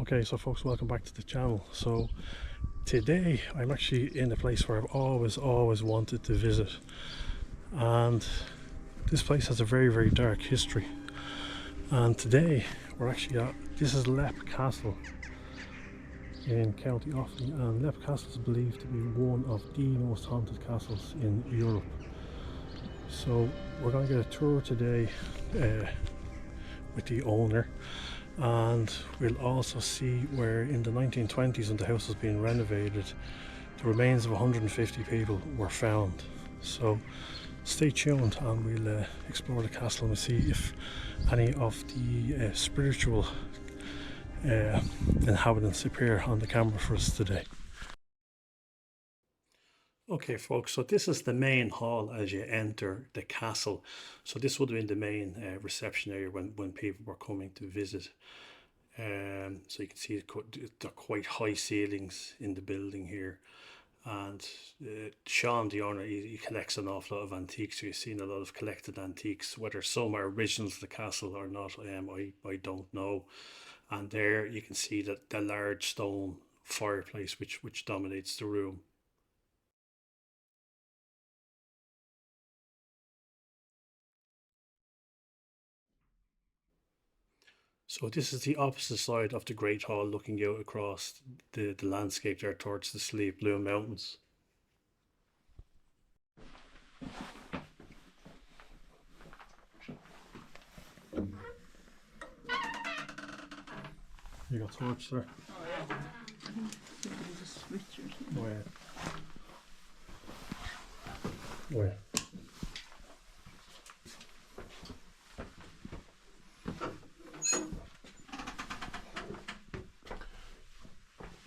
Okay, so folks, welcome back to the channel. So today I'm actually in a place where I've always wanted to visit, and this place has a very dark history. And today we're actually at, this is Leap Castle in County Offaly, and Leap Castle is believed to be one of the most haunted castles in Europe. So we're going to get a tour today with the owner, and we'll also see where in the 1920s, when the house was being renovated, the remains of 150 people were found. So stay tuned and we'll explore the castle and we'll see if any of the spiritual inhabitants appear on the camera for us today. Okay folks, so this is the main hall as you enter the castle. So this would have been the main reception area when people were coming to visit. So you can see there are quite high ceilings in the building here. And Sean, the owner, he collects an awful lot of antiques. So you've seen a lot of collected antiques. Whether some are originals to the castle or not, I don't know. And there you can see that the large stone fireplace which dominates the room. So this is the opposite side of the Great Hall, looking out across the landscape there towards the Sleep Blue Mountains. You got torch there? Oh yeah. There's a switch or something. Where?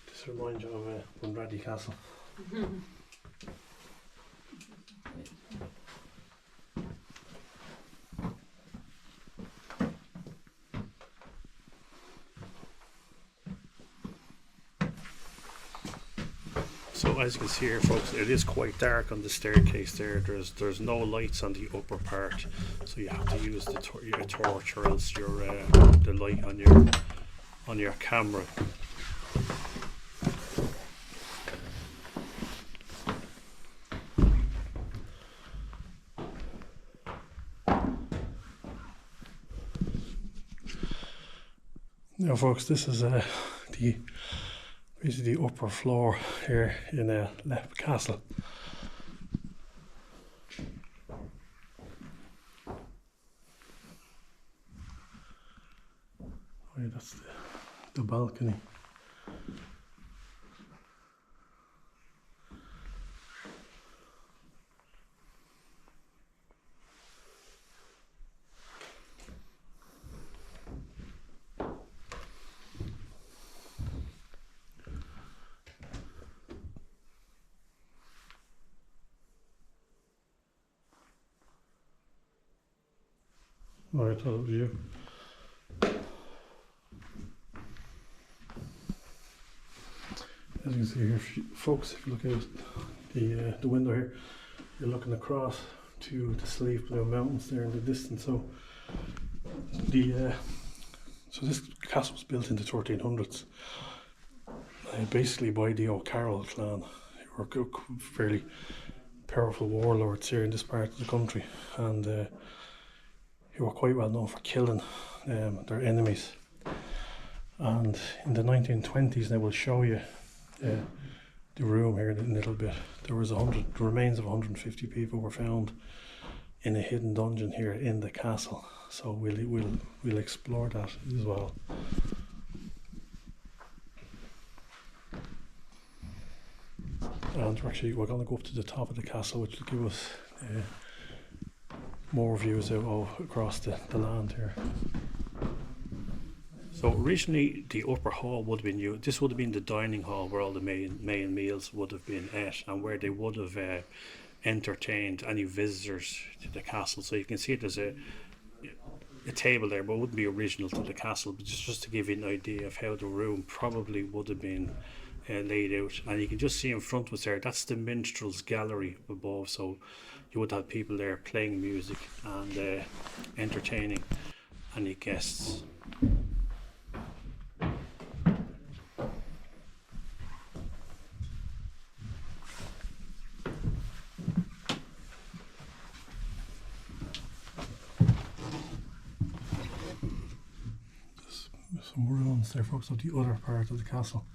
This reminds you of Bunratty Castle. So as you can see here folks, it is quite dark on the staircase there. There's no lights on the upper part, so you have to use your torch or else your the light on your camera. Now folks, this is basically the upper floor here in Leap Castle. Oh yeah, that's the balcony. Oh, I thought it was you. As you can see here, folks, if you look out the window here, you're looking across to the Sleep Blue Mountains there in the distance. So this castle was built in the 1300s, basically by the O'Carroll clan, who were fairly powerful warlords here in this part of the country, and who were quite well known for killing their enemies. And in the 1920s, they will show you the room here in a little bit. There was the remains of 150 people were found in a hidden dungeon here in the castle. So we'll explore that as well. And we're going to go up to the top of the castle, which will give us more views out across the land here. So originally the upper hall would have been used. This would have been the dining hall where all the main meals would have been at, and where they would have entertained any visitors to the castle. So you can see there's a table there, but it wouldn't be original to the castle, but just to give you an idea of how the room probably would have been laid out. And you can just see in front of us there, that's the minstrel's gallery above. So you would have people there playing music and entertaining any guests. some ruins there, folks, of the other part of the castle.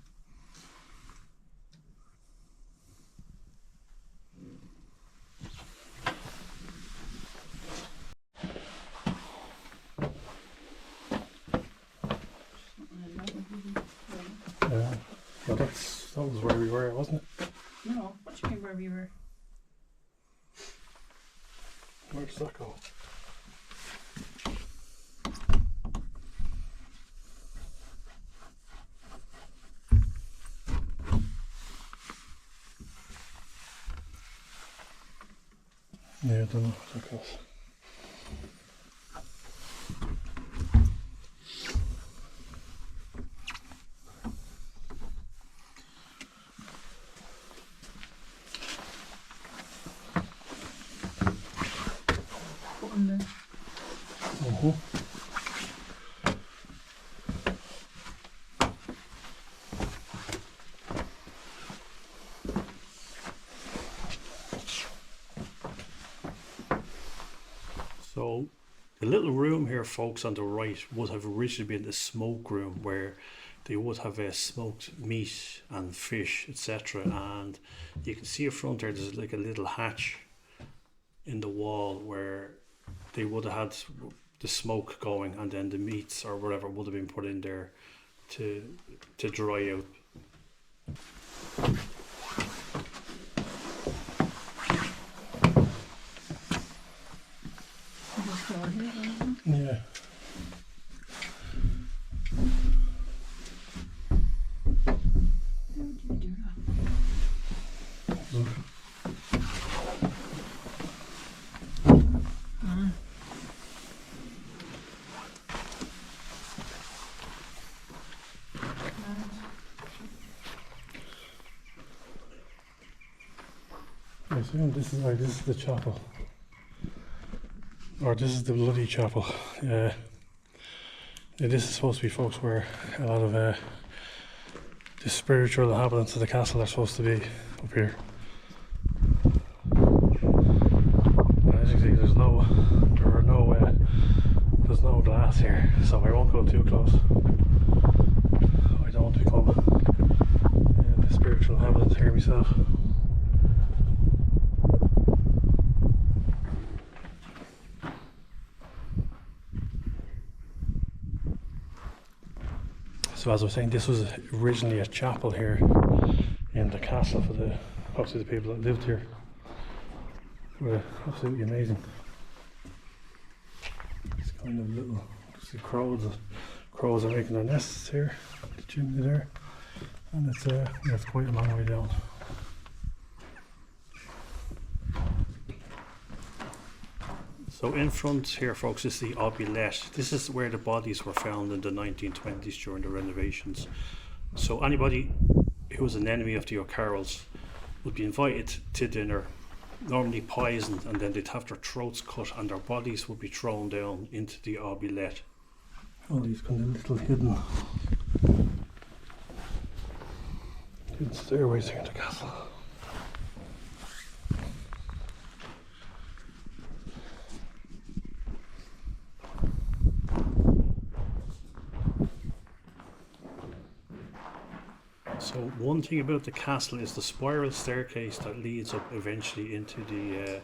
Well, that was where we were, wasn't it? No, what do you mean where we were? Where does that go? Yeah, I don't know where that goes. Put in there. So the little room here, folks, on the right would have originally been the smoke room, where they would have smoked meat and fish, etc. And you can see up front there, there's like a little hatch in the wall where they would have had the smoke going, and then the meats or whatever would have been put in there to dry out. Just go here, isn't it? Yeah. How do you do that? Look. I assume this is the chapel, or this is the bloody chapel. Yeah, this is supposed to be, folks, where a lot of the spiritual inhabitants of the castle are supposed to be up here. As you can see, there's no glass here, so I won't go too close. I don't want to become the spiritual inhabitant here myself. So as I was saying, this was originally a chapel here in the castle for obviously the people that lived here. Absolutely amazing. It's kind of little, see crows are making their nests here, the chimney there, and it's quite a long way down. So in front here, folks, is the oubliette. This is where the bodies were found in the 1920s during the renovations. So anybody who was an enemy of the O'Carrolls would be invited to dinner, normally poisoned, and then they'd have their throats cut and their bodies would be thrown down into the oubliette. All these kind of little hidden stairways here in the castle. So one thing about the castle is the spiral staircase that leads up eventually into the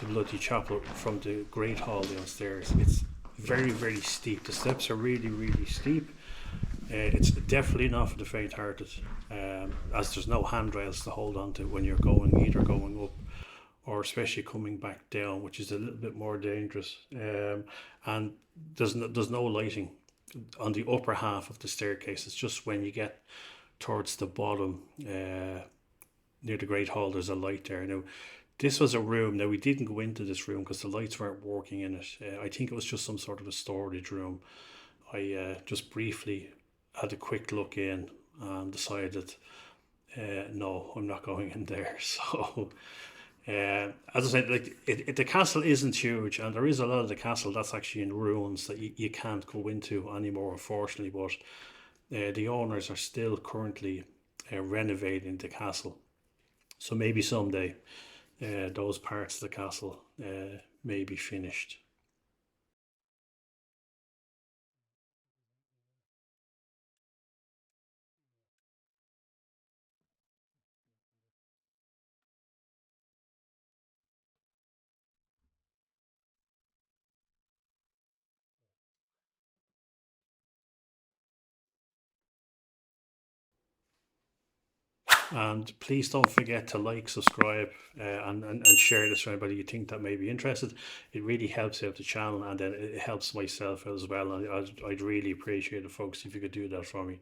bloody chapel from the great hall downstairs. It's very, very steep. The steps are really, really steep. It's definitely not for the faint-hearted, as there's no handrails to hold on to when you're either going up or especially coming back down, which is a little bit more dangerous. And there's no lighting on the upper half of the staircase. It's just when you get towards the bottom near the great hall, there's a light there. Now this was a room, now we didn't go into this room because the lights weren't working in it. I think it was just some sort of a storage room. I just briefly had a quick look in and decided no, I'm not going in there. So as I said, like the castle isn't huge, and there is a lot of the castle that's actually in ruins that you can't go into anymore, unfortunately. But the owners are still currently renovating the castle, so maybe someday those parts of the castle may be finished. And please don't forget to like, subscribe, and share this with anybody you think that may be interested. It really helps out the channel, and then it helps myself as well. And I'd really appreciate it, folks, if you could do that for me.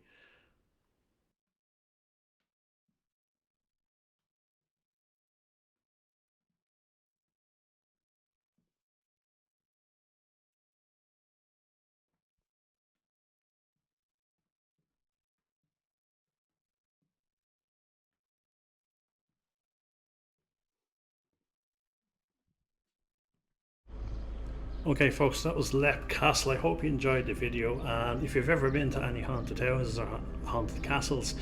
Okay, folks, that was Lep Castle. I hope you enjoyed the video, and if you've ever been to any haunted houses or haunted castles,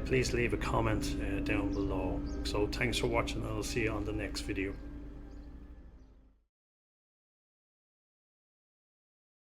please leave a comment down below. So thanks for watching, and I'll see you on the next video.